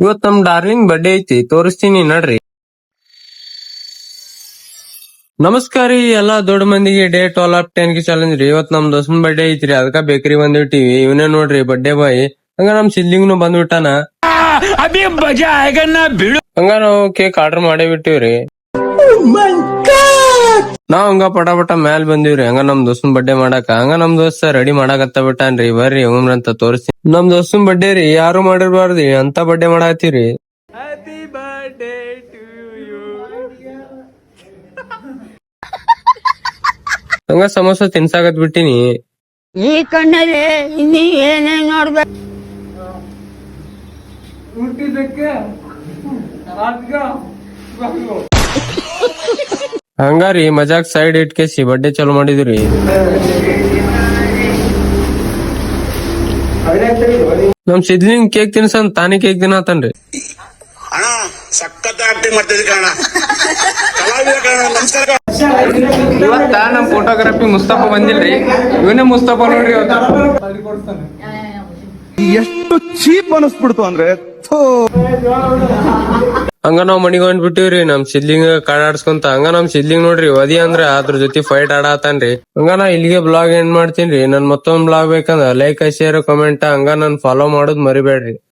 ಇವತ್ ನಮ್ darling birthday ಐತಿ, ತೋರಿಸ್ತೀನಿ ನಡ್ರಿ. ನಮಸ್ಕಾರ ರೀ ಎಲ್ಲಾ ದೊಡ್ಡ ಮಂದಿಗೆ. ಡೇ 12 ಆಫ್ 10 ಗೆ ಚಾಲೆಂಜ್ ರೀ. ಇವತ್ ನಮ್ ದೋಸ್ತನ್ ಬರ್ಡೇ ಐತ್ರಿ, ಅದಕ್ಕ ಬೇಕರಿ ಬಂದಿಟ್ಟಿವಿ. ಇವನೇ ನೋಡ್ರಿ ಬರ್ಡೇ ಬಾಯ್. ಹಂಗ ನಮ್ ಸಿದ್ಲಿಂಗ್ನು ಬಂದ್ಬಿಟ್ಟಾನ. ಹಂಗ ನಾವು ಕೇಕ್ ಆರ್ಡರ್ ಮಾಡೇ ಬಿಟ್ಟಿವ್ರಿ. ನಾವ್ ಹಂಗ ಪಟ ಮ್ಯಾಲ್ ಬಂದಿವ್ರಿ. ಹಂಗ ನಮ್ ದೋಸ್ತನ್ ಬರ್ಡೇ ಮಾಡಾಕ. ಹಂಗ ನಮ್ ದೋಸ್ತ ರೆಡಿ ಮಾಡಾಕತ್ತ ಬಿಟ್ಟಾನ್ರಿ. ಬರ್ರಿ ಅಂತ ತೋರಿಸ್ತೀನಿ. ನಮ್ ದೋಸ್ತನ್ ಬರ್ಡೇ ರೀ, ಯಾರು ಮಾಡಿರ್ಬಾರ್ದಿ ಅಂತ ಬರ್ಡೇ ಮಾಡಾಕತ್ತೀವ್ರಿ. Happy birthday to you. ಹಂಗ ಸಮೋಸ ತಿನ್ಸಾಕತ್ ಬಿಟ್ಟಿನಿ. ಈ ಕಣ್ಣಲ್ಲಿ ಇನ್ನೀ ಏನೇನ್ ನೋಡ್ಬೇಕು. ಹಂಗಾರಿ ಮಜಾಕ್ ಸೈಡ್ ಇಟ್ಕೇಸಿ ಬರ್ಡೇ ಚಾಲು ಮಾಡಿದ್ರಿ. ನಮ್ ಸಿದ್ಲಿಂಗ್ ಕೇಕ್ ತಿನ್ಸನ್ ತಾನೇ ಕೇಕ್ ತಿನ್ನತನ್ರಿ. ಅಣ್ಣ ಸಖತ್ ಆಕ್ಟಿಂಗ್ ಮಾಡ್ತಿದ್ವಿ ಕಣ. ನಮಸ್ಕಾರ. ಇವತ್ತ ನಮ್ ಫೋಟೋಗ್ರಫಿ ಮುಸ್ತಫಾ ಬಂದಿಲ್ರಿ. ಇವನೇ ಮುಸ್ತಫಾ ನೋಡ್ರಿ. ಎಷ್ಟು ಚೀಪ್ ಅನಿಸ್ಬಿಡ್ತು ಅಂದ್ರೆ ಹಂಗ ನಾವ್ ಮನಿಗ್ ಹೊಂಟ್ಬಿಟ್ಟಿವ್ರಿ ನಮ್ ಸಿದ್ಲಿಂಗ್ ಕಾಡಾಡ್ಸ್ಕೊಂತ. ಹಂಗ ನಮ್ ಸಿದ್ಲಿಂಗ್ ನೋಡ್ರಿ ಒದಿ ಅಂದ್ರ ಅದ್ರ ಜೊತೆ ಫೈಟ್ ಆಡತಾನ್ರಿ. ಹಂಗ ನಾ ಇಲ್ಲಿಗೆ ಬ್ಲಾಗ್ ಎಂಡ್ ಮಾಡ್ತೀನ್ರಿ. ನನ್ ಮತ್ತೊಂದ್ ಬ್ಲಾಗ್ ಬೇಕಂದ್ರ ಲೈಕ್ ಶೇರ್ ಕಮೆಂಟ್ ಹಂಗ ನನ್ ಫಾಲೋ ಮಾಡೋದ್ ಮರಿಬೇಡ್ರಿ.